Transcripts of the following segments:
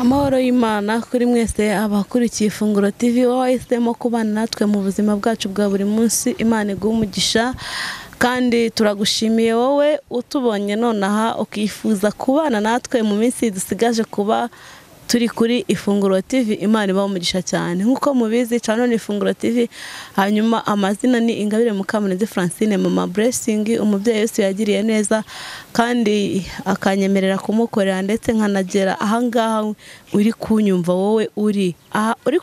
Amahoro y'Imana kuri mwese abakurikiye Ifunguro TV, wahisemo kubana natwe mu buzima bwacu bwa buri munsi. Imana iguhe umugisha kandi turagushimiye wowe utubonye nonaha ukifuza kubana natwe mu minsi dusigaje kuba turi kuri Ifunguro TV. Imana ibahe umugisha cyane. Nkuko mubizi channel ni Ifunguro TV, hanyuma amazina ni Ingabire Mukamunezi Francine, Mama Blessing, umubyeyi Yesu yagiriye neza kandi akanyemerera kumukorera, ndetse nkanagera ahangaha uri kunyumva. Wowe uri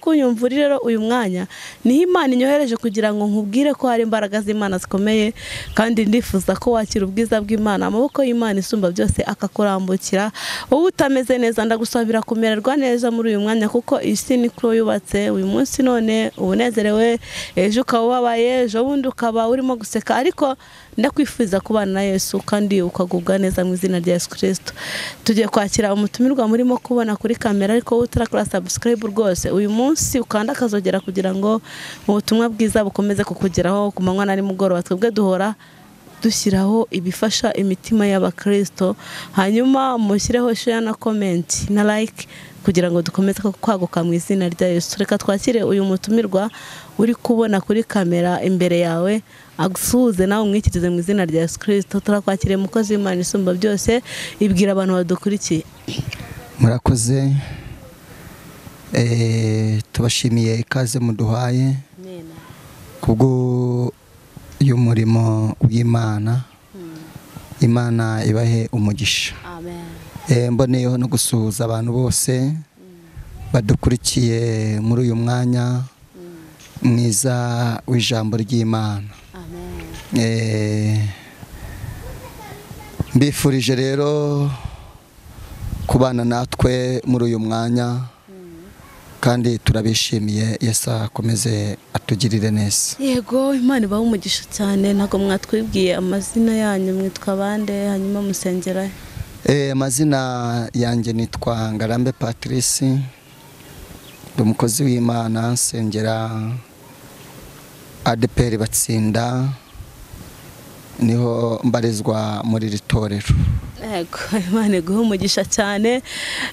kunyumva uri rero uyu mwanya niho Imana inyohereje kugira ngo nkubwire ko hari imbaraga z'Imana zikomeye, kandi ndifuza ko wakira ubwiza bw'Imana. Amaboko y'Imana isumba byose akakurambukira. Wowe utameze neza ndagusabira kumererwa neza muri uyu mwanya, kuko isi niko yubatse uyu munsi. None unezerewe, ejo ukaba ubabaye, ejo bundi ukaba urimo guseka, ariko ndakwifuza kubana na Yesu kandi ukagubwa neza mu izina rya Yesu Kristo. Tugiye kwakira umutumirwa murimo kubona kuri kamera, ariko utarakora subscribe rwose uyu munsi ukanda akazogera kugira ngo ubutumwa bwiza bukomeze kukugeraho ku manywa na nimugoroba. Twebwe duhora dushyiraho ibifasha imitima y'abakristo, hanyuma mushyireho share na comment na like kugira ngo dukomeze kwaguka mu izina rya Yesu. Reka twakire uyu mutumirwa uri kubona kuri kamera imbere yawe, agusuhuze nawe umwikirize mu izina rya Yesu Kristo. Turakwakiriye mukozi w'Imana isumba byose, ibwira abantu badukurikiye. Murakoze, tubashimiye ikaze muduhaye kubwo y'umurimo w'Imana. Imana ibahe umugisha. Amen. Mboneyeho no gusuhuza abantu bose badukurikiye muri uyu mwanya mwiza w'ijambo ry'Imana. Amen. Mbifurije rero kubana natwe muri uyu mwanya, kandi turabishimiye. Yesu akomeze atugirire neza. Yego, Imana ibahe umugisha cyane. Ntago mwatwibwiye amazina yanyu, mwitwa bande hanyuma musengera? Amazina yanjye nitwa Ngarambe Patrice, ndi umukozi w'Imana, nsengera ADPR Batsinda, niho mbarizwa muri iri torero. Yego, Imana iguhe umugisha cyane.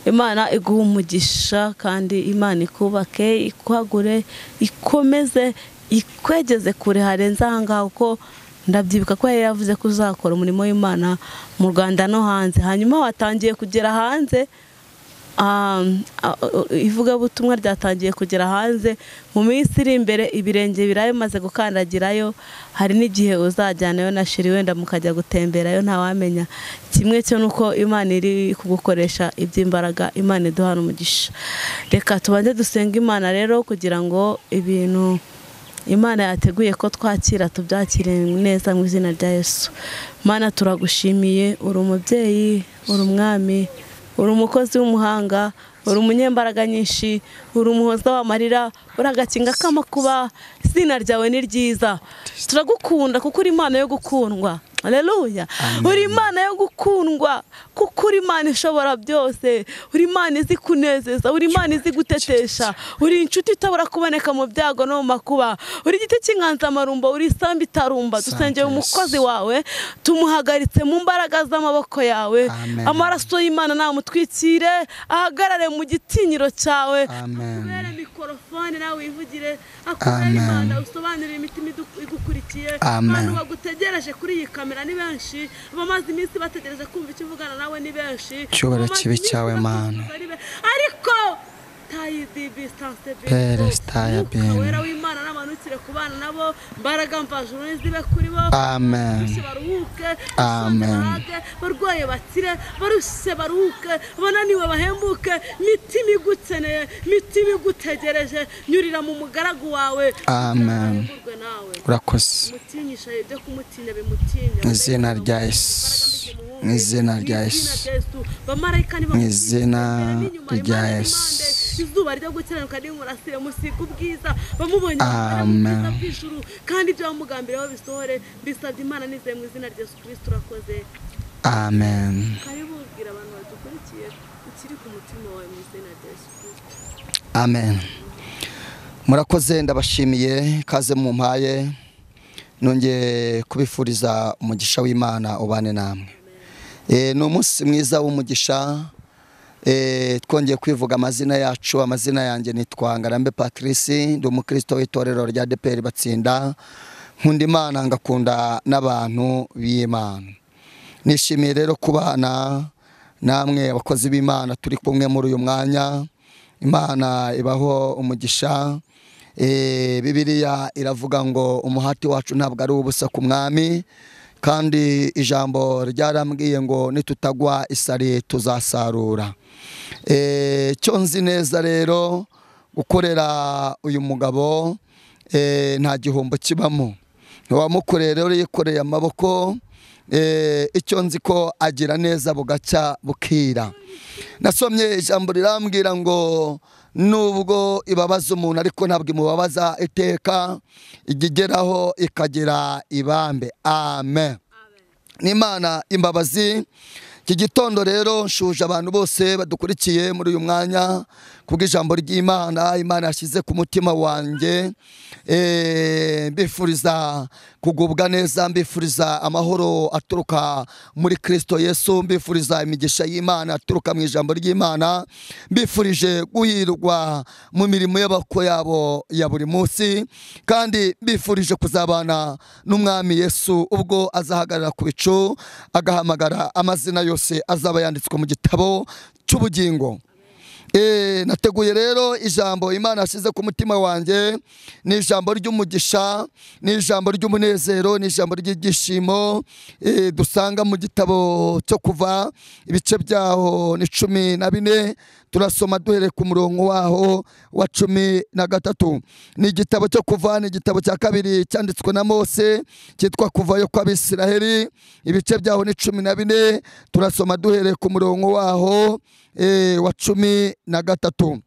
Imana iguhe umugisha kandi Imana ikubake, ikwagure, ikomeze, ikwegeze kure harenze ahangaha, kuko ndabyibuka ko yavuze ko uzakora umurimo w'Imana mu Rwanda no hanze. Hanyuma watangiye kugera hanze, ivugabutumwa ryatangiye kugera hanze. Mu minsi iri imbere ibirenge birayo maze gukandagirayo, hari n'igihe uzajyanayo na shiri wenda mukajya gutemberayo, ntawamenya. Kimwe cyo nuko Imana iri kugukoresha iby'imbaraga. Imana iduhana umugisha. Reka tubanze dusenga Imana rero kugira ngo ibintu Imana yateguye ko twakira tubyakire neza mu izina rya Yesu. Mana turagushimiye, uri umubyeyi, uri umwami, uri umukozi w'umuhanga, uri umunyembaraga nyinshi, uri umuhoza w'amarira, uri agakinga k'amakuba. Izina ryawe ni ryiza. Turagukunda kuko uri Imana yo gukundwa. Haleluya. Uri Imana yo gukundwa kuko uri Imana ishobora byose. Uri Imana izi kunezeza, uri Imana izi gutetesha, uri inshuti itabura kuboneka mu byago no mu makuba, uri igiti cy'inganzamarumbo, uri isambu itarumba. Dusengeye umukozi wawe, tumuhagaritse mu mbaraga z'amaboko yawe. Amaraso y'Imana namutwikire, ahagarare mu gitinyiro cyawe. Akubere mikorofone nawe wivugire, akubere Imana usobanurire imitima igukurikiye. Abantu bagutegereje kuri iyi kamera ni benshi, bamaze iminsi bategereje kumva icyo uvugana nawe ni benshi. Cyubara kibi cyawe Mana, ariko wera w'Imana n'amanukire ku bana nabo, mbaraga mvajuru zibe kuri bo. Amen. Baruhuke, amen. Barwaye bakire, barushe baruhuke, bananiwe bahembuke. Mitima igukeneye, mitima igutegereje, nyurira mu mugaragu wawe. Amen. Urakoze. Mutinyisha ibyo kumutinya bimutinya. Mu izina rya Yesu, mu izina rya Yesu, mu izina rya Yesu. Izuba ryo gukiranuka n'umurasire musiga ubwiza, bamubonye mu bw'ijuru, kandi ibyo bamugambiraho bisohore. Bisabye Imana nizeye mu izina rya Yesu Kristo. Urakoze. Amen. Karibu ubwira abantu badukurikiye ukiri ku mutima wawe mu izina rya Yesu Kristo. Amen. Murakoze, ndabashimiye kaze mu mpaye, nongeye kubifuriza umugisha w'Imana ubane namwe. Ni umunsi mwiza w'umugisha, twongeye kwivuga amazina yacu. Amazina yanjye nitwa Ngarambe Patrice, ndi umukristo w'itorero rya ADEPR Batsinda, nkunda Imana ngakunda n'abantu b'Imana. Nishimiye rero kubana namwe abakozi b'Imana turi kumwe muri uyu mwanya. Imana ibaho umugisha. Bibiliya iravuga ngo umuhati wacu ntabwo ari ubusa ku mwami, kandi ijambo ryarambwiye ngo nitutagwa isari tuzasarura. Cyo nzi neza rero gukorera uyu mugabo nta gihombo kibamo. Ntiwamukoreye rero yikoreye amaboko. Icyo nzi ko agira neza bugacya bukira. Nasomye ijambo rirambwira ngo nubwo ibabaza umuntu ariko ntabwo imubabaza iteka, igigeraho ikagira ibambe. Amen. N'Imana imbabazi. Iki gitondo rero nshuje abantu bose badukurikiye muri uyu mwanya kubw'ijambo ry'Imana Imana yashyize ku mutima wanjye. Mbifuriza kugubwa neza, mbifuriza amahoro aturuka muri Kristo Yesu, mbifuriza imigisha y'Imana aturuka mu ijambo ry'Imana, mbifurije guhirwa mu mirimo y'abako yabo ya buri munsi, kandi mbifurije kuzabana n'umwami Yesu ubwo azahagarara ku bicu agahamagara amazina yose azaba yanditswe mu gitabo cy'ubugingo. Nateguye rero ijambo Imana yashyize ku mutima wanjye. Ni ijambo ry'umugisha, ni ijambo ry'umunezero, ni ijambo ry'ibyishimo dusanga mu gitabo cyo Kuva, ibice byaho ni 14. Turasoma duhereye ku murongo waho wa 13. Ni igitabo cyo Kuva, ni igitabo cya kabiri cyanditswe na Mose, cyitwa Kuvayo kw'Abisiraheli. Ibice byaho ni 14. Turasoma duhereye ku murongo waho wa 13.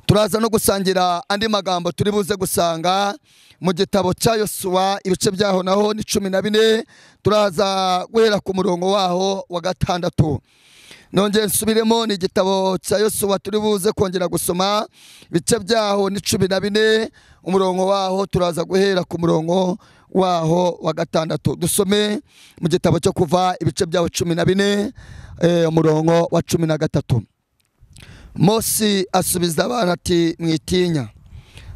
Turaza no gusangira andi magambo turi buze gusanga mu gitabo cya Yosuwa, ibice byaho naho ni 14. Turaza guhera ku murongo waho wa 6. Nongeye nsubiremo, ni igitabo cya Yosuwa turi buze kongera gusoma, ibice byaho ni 14. Umurongo waho turaza guhera ku murongo waho wa 6. Dusome mu gitabo cyo Kuva, ibice byaho 14, umurongo wa 13. Mose asubiza abantu ati, mwitinya,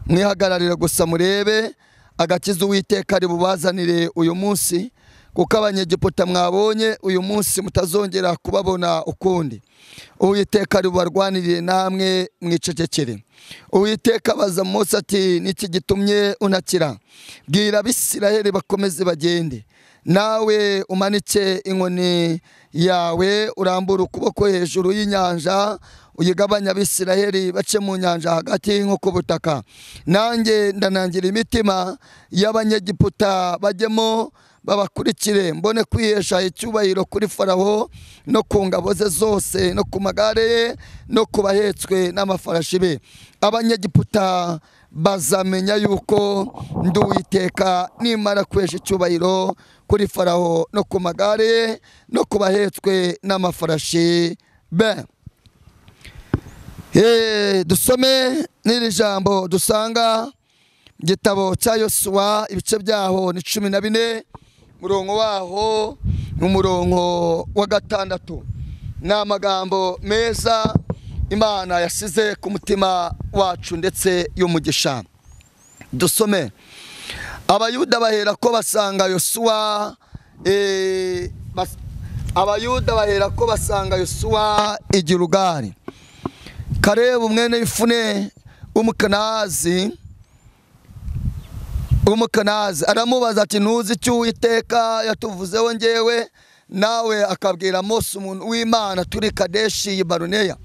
mwihagararire gusa murebe agakiza Uwiteka ari bubazanire uyu munsi, kuko Abanyegiputa mwabonye uyu munsi mutazongera kubabona ukundi. Uwiteka ari bubarwanirire, namwe mwicecekere. Uwiteka abaza Mose ati, niki gitumye untakira? Bwira Abisiraheli bakomeze bagende. Nawe umanike inkoni yawe, urambura ukuboko hejuru y'inyanja, uyigabanya Abisiraheli bace mu nyanja hagati nko ku butaka. Nanjye ndanangira imitima y'Abanyegiputa bajyemo babakurikire, mbone kwihesha icyubahiro kuri Farawo no ku ngabo ze zose, no ku magare ye, no ku bahetswe n'amafarashi be. Abanyegiputa bazamenya yuko ndi Uwiteka nimara kwesha icyubahiro kuri Farawo no ku magare ye, no ku bahetswe n'amafarashi be. Dusome n'iri jambo dusanga gitabo cya Yosuwa, ibice byaho ni 14, murongo waho n'umurongo wa 6. Ni amagambo meza Imana yasize ku mutima wacu ndetse y'umugisha. Dusome. Abayuda bahera ko basanga Yosuwa, Abayuda bahera ko basanga Yosuwa i Gilugari. Kalebu mwene Yefune umukanazi aramubaza ati, ntuzi icyo Uwiteka yatuvuzeho njyewe? Nawe akabwira Mose umuntu w'Imana turi Kadeshi i Baruneya.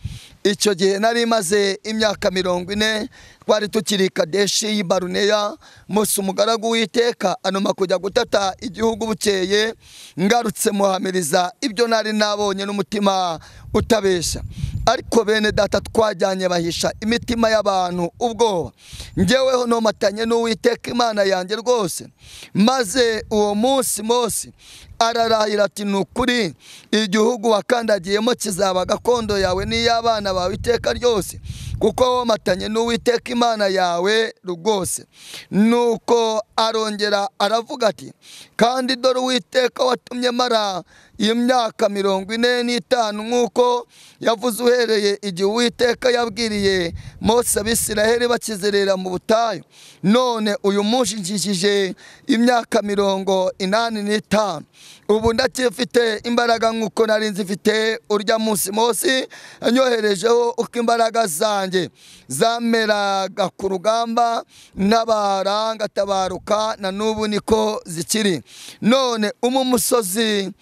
Icyo gihe nari maze imyaka 40, twari tukiri Kadeshi i Baruneya. Mose umugaragu w'Uwiteka anuma kujya gutata igihugu bukeye, ngarutse muhamiriza ibyo nari nabonye n'umutima utabesha. Ariko bene data twajyanye bahisha imitima y'abantu ubwoba. Njyeweho nomatanye n'Uwiteka Imana yanjye rwose. Maze uwo munsi Mose ararahira ati, nukuri igihugu wakandagiyemo kizaba gakondo yawe n'iy'abana bawe iteka ryose, kuko womatanye n'Uwiteka Imana yawe rwose. Nuko arongera aravuga ati kandi dore Uwiteka watumye mara imyaka 45 nk'uko yavuze uhereye igihe Uwiteka yabwiriye Mose Abisiraheli bakizerera mu butayu. None uyu munsi njishije imyaka 85, ubu ndacyafite imbaraga nk'uko nari nzifite urya munsi Mose anyoherejeho uko imbaraga zanjye zameraga ku rugamba n'abaranga tabaruka, na n'ubu niko zikiri. None umusozi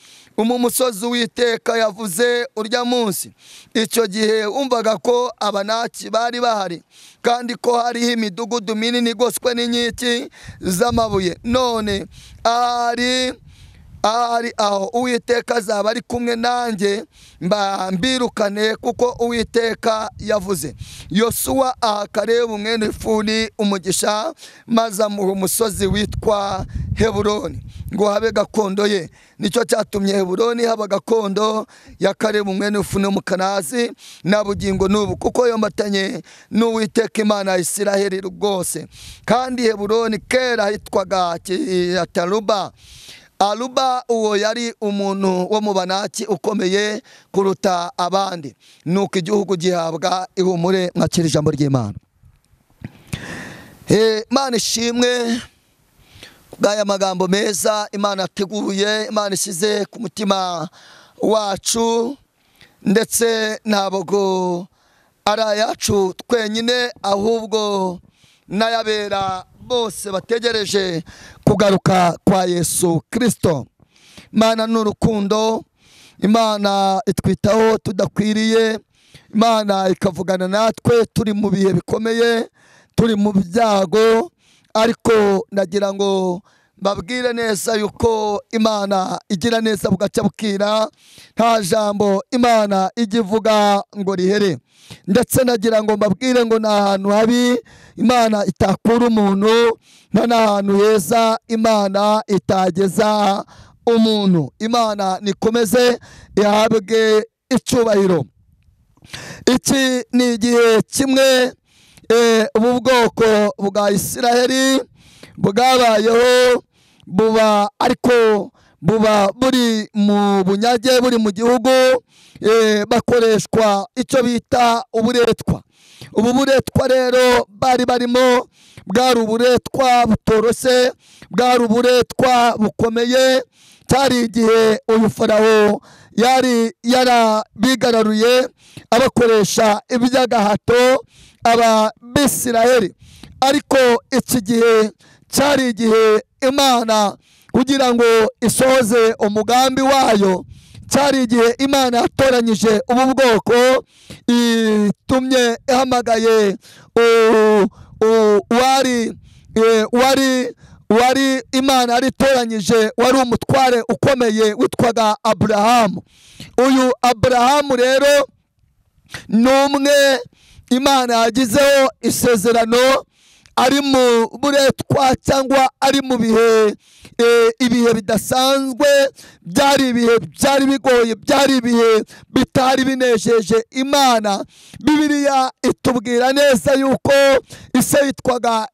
Uwiteka yavuze urya munsi, icyo gihe umvaga ko Abanaki bari bahari kandi ko hariho imidugudu minini igoswe n'inkiki z'amabuye. None ari aho Uwiteka azaba ari kumwe nanjye mbirukane kuko Uwiteka yavuze. Yosuwa aha Kalebu mwene Yefune umugisha, maze amuha umusozi witwa Heburoni ngo habe gakondo ye. Nicyo cyatumye Heburoni haba gakondo ya Kalebu mwene Yefune Umukanazi na bugingo n'ubu, kuko yomatanye n'Uwiteka Imana ya Isiraheli rwose. Kandi Heburoni kera hitwaga Taruba. Aruba uwo yari umuntu wo mu Banaki ukomeye kuruta abandi. Nuko igihugu gihabwa ihumure. Mwakira ijambo ry'Imana. Imana ishimwe bw'aya magambo meza Imana ateguye, Imana isize ku mutima wacu, ndetse ntabwo ari ayacu twenyine ahubwo n'ayabera bose bategereje kugaruka kwa Yesu Kristo. Imana n'urukundo, Imana itwitaho tudakwiriye, Imana ikavugana natwe turi mu bihe bikomeye, turi mu byago, ariko nagira ngo mbabwire neza yuko Imana igira neza bugacya bukira, nta jambo Imana ijya ivuga ngo rihere. Ndetse nagira ngo mbabwire ngo nta hantu habi Imana itakura umuntu, nta n'ahantu heza Imana itageza umuntu. Imana nikomeze ihabwe icyubahiro. Iki ni igihe kimwe ubu bwoko bwa Isiraheli bwabayeho, ariko buba buri mu bunyage, buri mu gihugu, bakoreshwa icyo bita uburetwa. Ubu buretwa rero bari barimo bwari uburetwa butorose, bwari uburetwa bukomeye. Cyari igihe uyu Farawo yari yarabigaruye abakoresha iby'agahato Abisiraheli, ariko iki gihe cyari igihe Imana kugira ngo isohoze umugambi wayo, cyari igihe Imana yatoranyije ubu bwoko, itumye ihamagaye wari Imana yaritoranyije, wari umutware ukomeye witwaga Aburahamu. Uyu Aburahamu rero ni umwe Imana yagizeho isezerano, ari mu buretwa cyangwa ari mu ibihe bidasanzwe, byari ibihe byari bigoye, byari ibihe bitari binejeje Imana. Bibiliya itubwira neza yuko ise yitwaga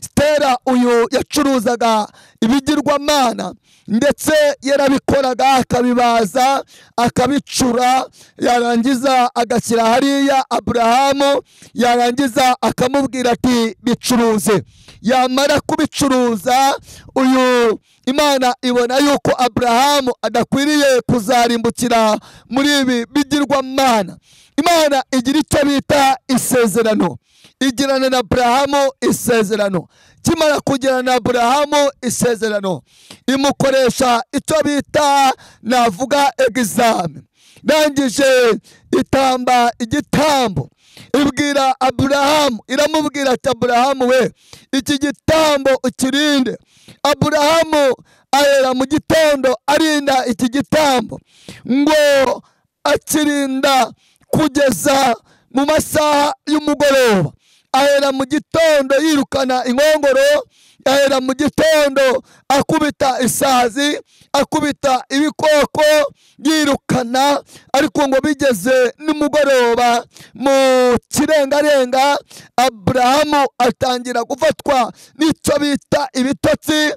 Stera uyu yacuruzaga ibigirwamana, ndetse yarabikoraga akabibaza akabicura, yarangiza agashyira hariya Aburahamu, yarangiza akamubwira ati bicuruze. Yamara kubicuruza, uyu Imana ibona yuko Aburahamu adakwiriye kuzarimbukira muri ibi bigirwamana. Imana igira icyo bita isezerano, igirana na Aburahamu isezerano. Kimara kugirana na Aburahamu isezerano, imukoresha icyo bita navuga egizame. Ndangije itamba igitambo, ibwira Aburahamu, iramubwira ati Aburahamu we, iki gitambo ukirinde. Aburahamu ahera mu gitondo arinda iki gitambo, ngo akirinda kugeza mu masaha y'umugoroba. Ahera mu gitondo yirukana inkongoro, ahera mu gitondo akubita isazi, akubita ibikoko yirukana, ariko ngo bigeze nimugoroba mu kirengarenga Aburahamu atangira gufatwa n'icyo bita ibitotsi.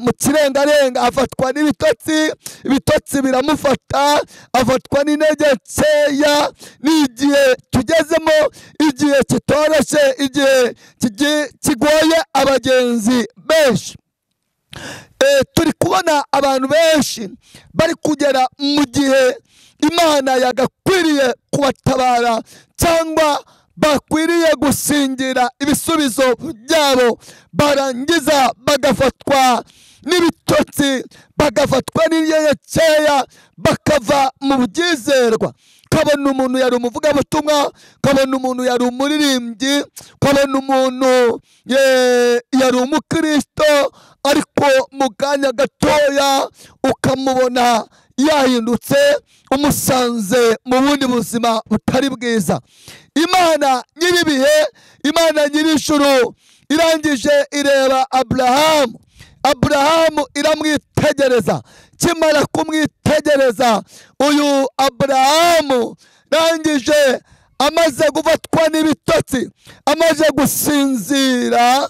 Mu kirengarenga afatwa n'ibitotsi, ibitotsi biramufata, afatwa n'intege nkeya. N'igihe tugezemo, igihe kitoroshye, igihe kigoye abagenzi benshi. Turi kubona abantu benshi bari kugera mu gihe Imana yagakwiriye kubatabara, cyangwa bakwiriye gusingira ibisubizo byabo, barangiza bagafatwa n'ibitotsi, bagafatwa n'inyenyeri, bakava mu byizerwa. Kabona umuntu yari umuvugabutumwa, kabona umuntu yari umuririmbyi, kabona umuntu yari umukristo, ariko mu kanya gatoya ukamubona yahindutse, umusanze mu bundi buzima butari bwiza. Imana nyiribihe, Imana nyir'ijuru irangije ireba Aburahamu. Aburahamu iramwitegereza. Kimara kumwitegereza, uyu Aburahamu rangije amaze gufatwa n'ibitotsi, amaze gusinzira,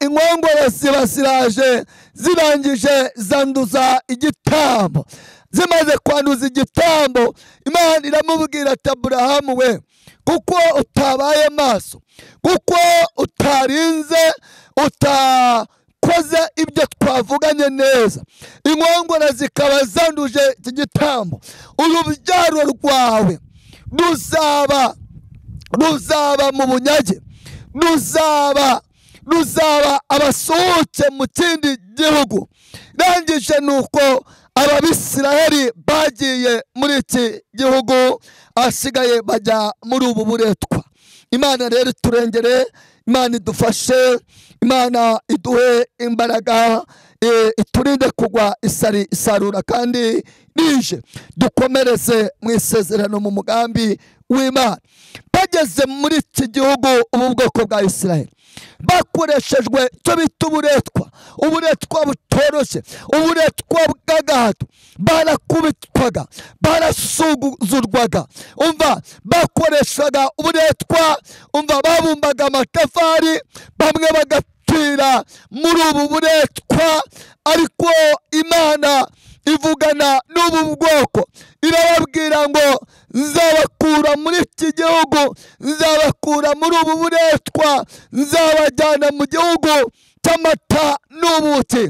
inkongoro ziba ziraje zirangije zanduza igitambo. Zimaze kwanduza igitambo, Imana iramubwira ati Aburahamu we, kuko utabaye maso, kuko utarinze, utakoze ibyo twavuganye neza, inkongoro zikaba zanduje iki gitambo, urubyaro rwawe ruzaba mu bunyage, ruzaba abasuhuke mu kindi gihugu. Rangije nuko Abisiraheli bagiye muri iki gihugu, asigaye bajya muri ubu buretwa. Imana rero iturengere, Imana idufashe, Imana iduhe imbaraga, iturinde kugwa isarura kandi nije. Dukomereze mu isezerano mu mugambi w'Imana. Bageze muri iki gihugu, ubu bwoko bwa Isiraheli bakoreshejwe icyo bita uburetwa butoroshye, uburetwa bw'agahato. Barakubitwaga, barasuzugurwaga. Umva, bakoreshaga uburetwa. Umva, babumbaga amatafari, bamwe bagapfira muri ubu buretwa. Ariko Imana ivugana n'ubu bwoko, irababwira ngo nzabakura muri iki gihugu, nzabakura muri ubu buretwa, nzabajyana mu gihugu cy'amata n'ubuki.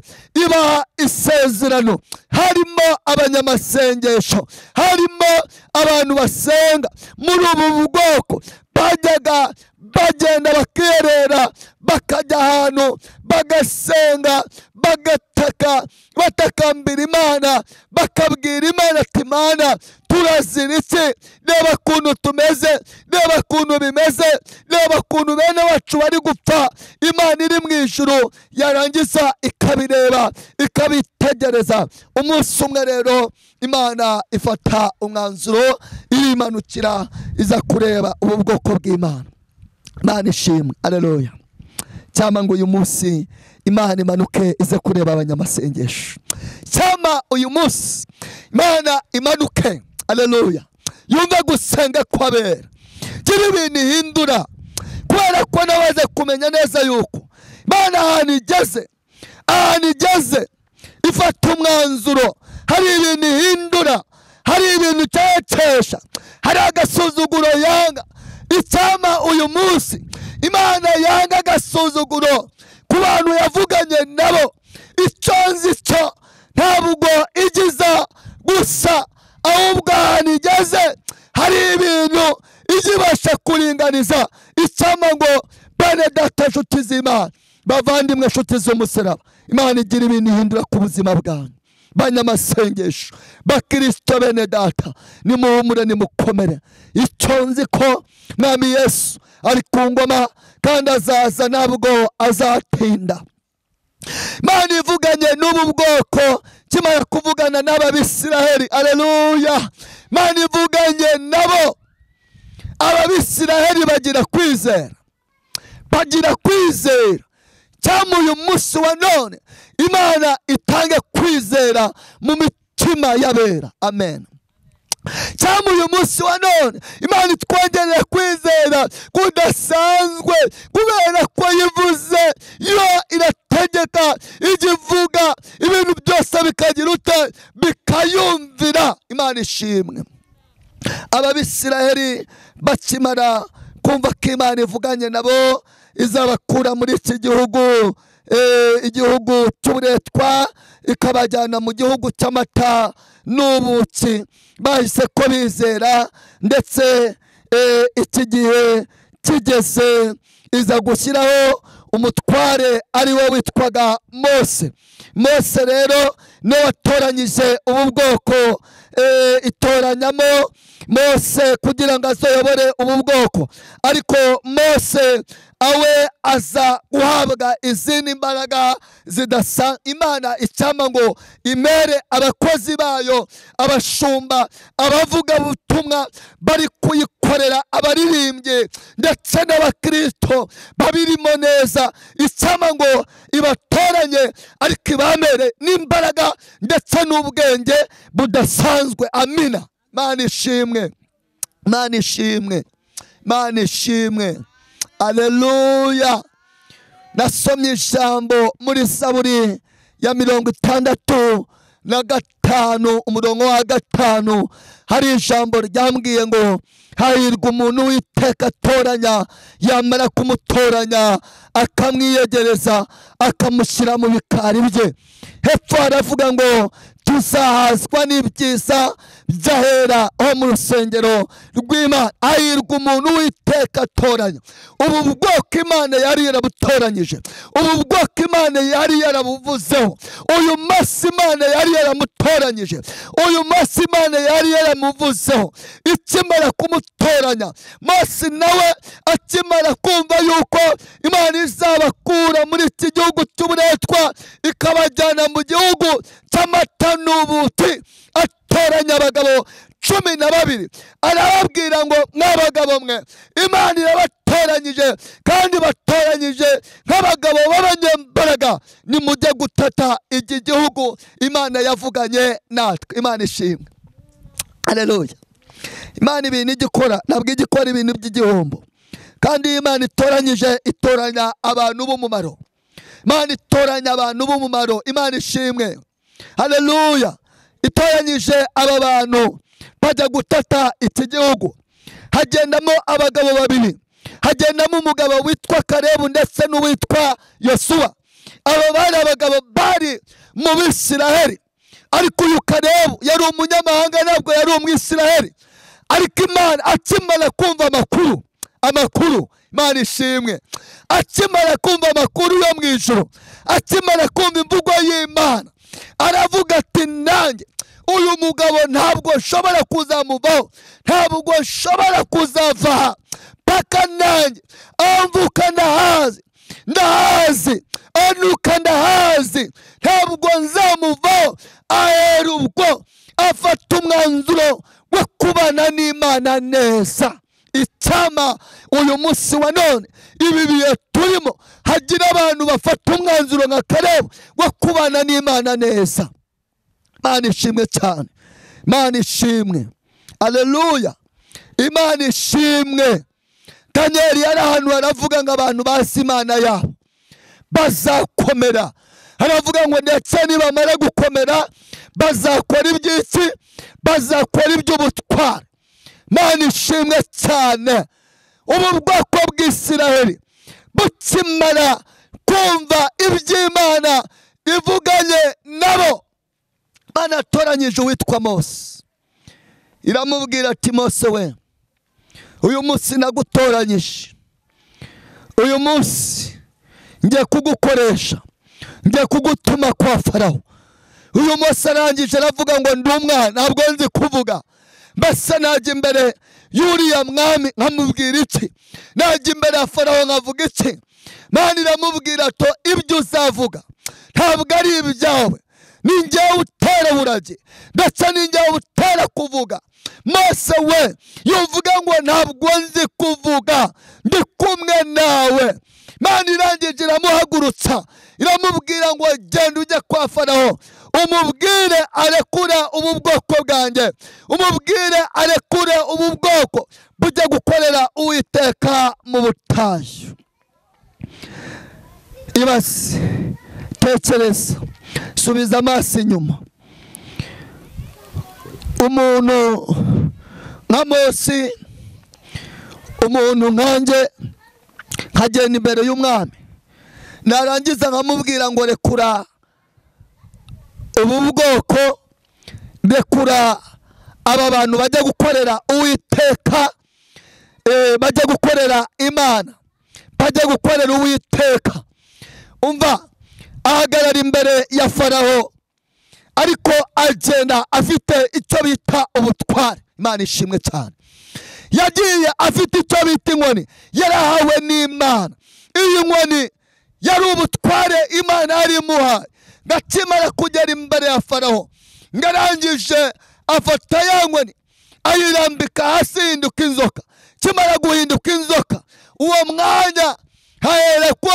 Ibaha isezerano. Harimo abanyamasengesho, harimo abantu basenga. Muri ubu bwoko bajyaga bagenda bakirera, bakajya ahantu bagasenga, bagataka, batakambira Imana, bakabwira Imana ati Imana turazira iki? Reba ukuntu tumeze, reba ukuntu bimeze, reba ukuntu bene wacu bari gupfa. Imana iri mu ijuru yarangiza ikabireba, ikabitegereza. Umunsi umwe rero Imana ifata umwanzuro, irimanukira iza kureba ubu bwoko bw'Imana. Imana ishimwe, haleluya. Cyama ngo uyu munsi Imana imanuke ize kureba abanyamasengesho. Cyama uyu munsi Imana imanuke, haleluya, yumve gusenga kw'abera, gira ibintu ihindura. Kubera ko nawaze kumenya neza yuko Imana ahantu igeze ifata umwanzuro. Hari ibintu ihindura, hari ibintu cyacesha, hari agasuzuguro yanga. Icyama uyu munsi Imana yanga agasuzuguro ku bantu yavuganye nabo. Icyo nzi cyo, ntabwo igiza gusa, ahubwo ahantu igeze hari ibintu igibasha kuringaniza. Icyama ngo bene data nshuti z'Imana, bavandimwe nshuti z'umusaraba, Imana igira ibintu ihindura ku buzima bwanyu. Banyamasengesho, bakristo bene data, nimuhumure nimukomere. Icyo nzi ko Mwami Yesu ari ku ngoma kandi azaza, ntabwo azatinda. Imana ivuganye n'ubu bwoko, kimara kuvugana n'Abisiraheli, haleluya, Imana ivuganye nabo. Abisiraheli bagira kwizera, cyangwa uyu munsi wa none Imana itange kwizera mu mitima y'abera. Amen. cyangwa uyu munsi wa none Imana itwongerera kwizera kudasanzwe kubera ko yivuze, yo irategeka, igivuga ibintu byose bikagira ute bikayumvira. Imana ishimwe. Ababisiraheli bakimara kumva ko Imana ivuganye nabo izabakura muri iki gihugu, igihugu cy'uburetwa, ikabajyana mu gihugu cy'amata n'ubuki, bahise ko bizera, ndetse iki gihe kigeze iza gushyiraho umutware ari we witwaga Mose. Mose rero niwe watoranyije ubu bwoko, itoranyamo Mose kugira ngo azoyobore ubu bwoko, ariko Mose awe aza guhabwa izindi mbaraga zidasa. Imana icyama ngo imere abakozi bayo, abashumba, abavuga butumwa bari kuyikorera, abaririmbye ndetse n'abakristo babirimo neza, icyama ngo ibatoranye, ariko ibamere n'imbaraga ndetse n'ubwenge budasanzwe. Amina. Imana ishimwe, Imana ishimwe, Imana ishimwe. Aleluya. Nasomye ijambo muri Zaburi ya 65 umurongo wa 5. Hari ijambo ryambwiye ngo hahirwa umuntu Uwiteka atoranya, yamara kumutoranya akamwiyegereza akamushyira mu bikari bye. Hepfo haravuga ngo tuzahazwa n'ibyiza byahera ho mu rusengero rw'Imana. Hahirwa umuntu Uwiteka atoranya. Ubu bwoko Imana yari yarabutoranyije, ubu bwoko Imana yari yarabuvuzeho, uyu munsi Imana yari yaramutoranyije, uyu munsi Imana yari yaramuvuzeho. Ikimara kumutoranya, Mose nawe akimara kumva yuko Imana izabakura muri iki gihugu cy'uburetwa ikabajyana mu gihugu cy'amata n'ubuki, atoranya abagabo 12, arababwira ngo mw'abagabo mwe Imana irabatoranyije, kandi batoranyije nk'abagabo b'abanyembaraga, nimujye gutata iki gihugu Imana yavuganye natwe. Imana ishimwe. Haleluya. Imana ibintu igikora ntabwo igikora ibintu by'igihombo, kandi Imana itoranyije itoranya abantu b'umumaro. Imana itoranya abantu b'umumaro. Imana ishimwe. Haleluya. Itoranyije aba bantu bajya gutata iki gihugu. Hagendamo abagabo 2, hagendamo umugabo witwa Kalebu ndetse n'uwitwa Yosuwa. Abo bari abagabo bari mu Bisiraheli, ariko uyu Kalebu yari umunyamahanga, ntabwo yari umwisiraheli. Ariko Imana akimara kumva amakuru, Imana ishimwe, akimara kumva amakuru yo mu ijuru, akimara kumva imvugo y'Imana, aravuga ati nanjye uyu mugabo ntabwo nshobora kuzamuvaho, ntabwo nshobora kuzava paka nanjye amvuka ndahazi, anuka ndahazi, ntabwo nzamuvaho. Ahera ubwo afata umwanzuro wo kubana n'Imana neza. Icyama uyu munsi wa none ibi bihe turimo hagira abantu bafata umwanzuro nka Kalebu wo kubana n'Imana neza. Imana ishimwe cyane, Imana ishimwe. Aleluya. Imana ishimwe. Daniel yari ahantu aravuga ngo abantu basi Imana yabo bazakomera. Aravuga ngo ndetse nibamara gukomera bazakora iby'iki, bazakora iby'ubutwari. Imana ishimwe cyane. Ubu bwoko bw'Isiraheli bukimara kumva iby'Imana ivuganye nabo, Imana yatoranyije uwitwa Mose. Iramubwira ati Mose we, uyu munsi nagutoranyije, uyu munsi ngiye kugukoresha, ngiye kugutuma kwa Farawo. Uyu Mose arangije aravuga ngo ndi umwana, ntabwo nzi kuvuga, mbese najya imbere y'uriya mwami nkamubwira iki? Najya imbere ya Farawo nkavuga iki? Imana iramubwira to ibyo uzavuga ntabwo ari ibyawe, ni njyewe utera burage, ndetse ni njyewe utera kuvuga. Mose we yuvuga ngo ntabwo nzi kuvuga, ndi kumwe nawe. Imana irangije iramuhagurutsa iramubwira ngo genda ujye kwa Farawo, umubwire arekura ubu bwoko bwanjye, umubwire arekure ubu bwoko bujye gukorera Uwiteka mu butayu. Ibaze, tekereza, subiza amaso inyuma. Umuntu nka Mose, umuntu nkanjye, nkagenda imbere y'umwami, narangiza nkamubwira ngo rekura ubu bwoko, rekura aba bantu bajya gukorera Uwiteka, bajya gukorera Imana, bajya gukorera Uwiteka. Umva, ahagarara imbere ya Farawo, ariko agenda afite icyo bita ubutware. Imana ishimwe cyane. Yagiye afite icyo bita inkoni, yarahawe n'Imana. Iyi nkoni yari ubutware Imana yari imuhaye. Ngakimara kugera imbere ya Farawo, ngarangije afata ya nkoni ayirambika hasi, hinduka inzoka. Kimara guhinduka inzoka, uwo mwanya haherekwa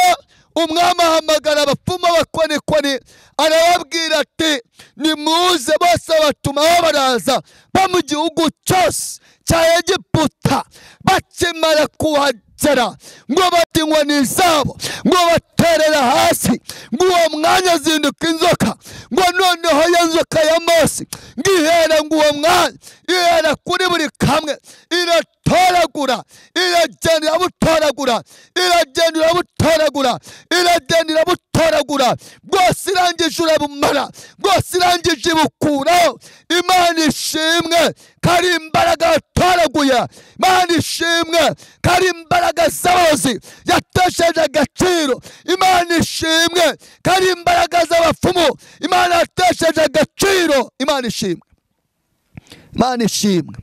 umwami ahamagara abapfumu b'abakonikoni, arababwira ati nimuze. Bose batumaho baraza bo mu gihugu cyose cya Egiputa. Bakimara kuhagera ngo bati inkoni zabo, ngo baterera hasi, ngo uwo mwanya zinduka inzoka. Ngo noneho ya nzoka ya Mose ngihera, ngo uwo mwanya ihera kuri buri kamwe, iratoragura, iragenda irabutoragura, iragenda irabutoragura, iragenda irabutoragura, bwose irangije urabumara, bwose irangije ibukuraho. Imana ishimwe ko ari imbaraga yatoraguye. Imana ishimwe ko ari imbaraga z'abarozi yatesheje agaciro. Imana ishimwe ko ari imbaraga z'abapfumu Imana yatesheje agaciro. Imana ishimwe, Imana ishimwe,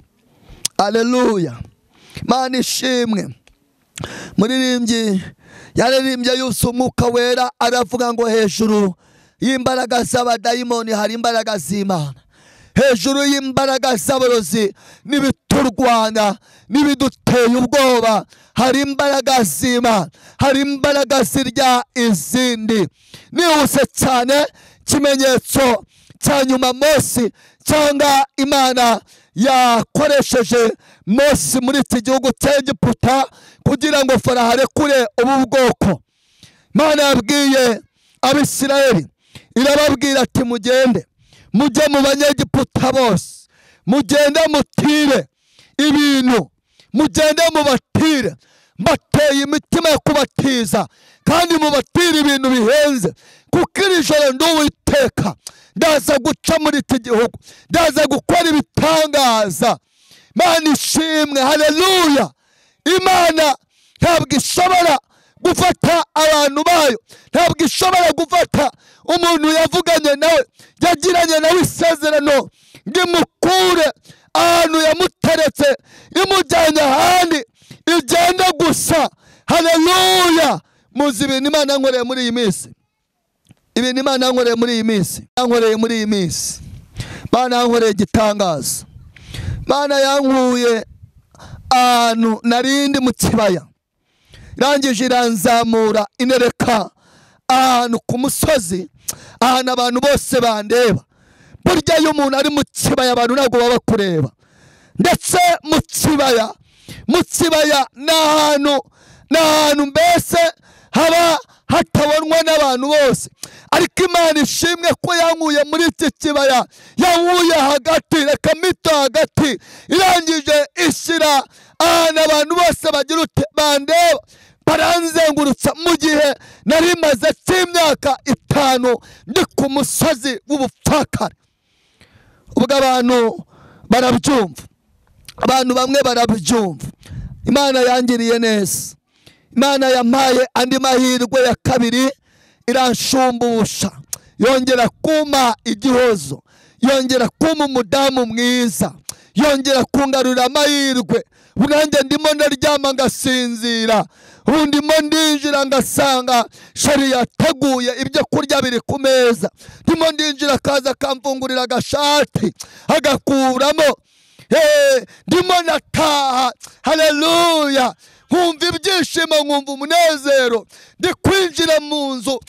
aleluya, Imana ishimwe. Muririmbyi yaririmbye yuzuye umwuka wera, aravuga ngo hejuru y'imbaraga z'abadayimoni hari imbaraga z'Imana. Hejuru y'imbaraga z'abarozi n'ibiturwanya n'ibiduteye ubwoba hari imbaraga z'Imana, hari imbaraga zirya izindi. Nihuse cyane, kimenyetso cya nyuma Mose cyangwa Imana yakoresheje Mose muri iki gihugu cya Egiputa kugira ngo Farawo arekure ubu bwoko. Imana yabwiye Abisirayeli, irababwira ati mugende mujye mu Banyegiputa bose, mugende mutire ibintu, mugende mubatire. Mbateye imitima yo kubatiza, kandi mubatire ibintu bihenze, kuko iri joro ndi Uwiteka, ndaza guca muri iki gihugu, ndaza gukora ibitangaza. Imana ishimwe, haleluya. Imana ntabwo ishobora gufata abantu bayo, ntabwo ishobora gufata umuntu yavuganye nawe, yagiranye nawe isezerano, ngo imukure ahantu yamuteretse imujyanye ahandi, igenda gusa. Haleluya. Muzi ibintu Imana yankoreye muri iyi minsi, ibintu Imana yankoreye muri iyi minsi, yankoreye muri iyi minsi. Imana yankoreye igitangaza. Imana yankuye ahantu narindi mu kibaya, irangije iranzamura inereka ahantu ku musozi, ahantu abantu bose bandeba. Burya iyo umuntu ari mu kibaya abantu ntabwo baba kureba, ndetse mu kibaya ni ahantu mbese haba hatabonwa n'abantu bose. Ariko Imana ishimwe ko yankuye muri iki kibaya, yankuye hagati, reka mito hagati, irangije ishyira ahantu abantu bose bagira ute bandeba, baranzengurutsa. Mu gihe nari maze cy'imyaka 5 ndi ku musozi w'ubupfakara. Ubwo abantu barabyumva, abantu bamwe barabyumva. Imana yangiriye neza. Imana yampaye andi mahirwe ya kabiri, iranshumbusha, yongera kuma igihozo, yongera kuma umudamu mwiza, yongera kungarura amahirwe. Bunanjye ndimo ndaryama ngasinzira, ndimo ndinjira ngasanga shari yateguye ibyo kurya biri ku meza. Ndimo ndinjira akaza akamfungurira agashati agakuramo, ndimo nataha. Haleluya. nkumva ibyishimo nkumva umunezero ndi kwinjira mu nzu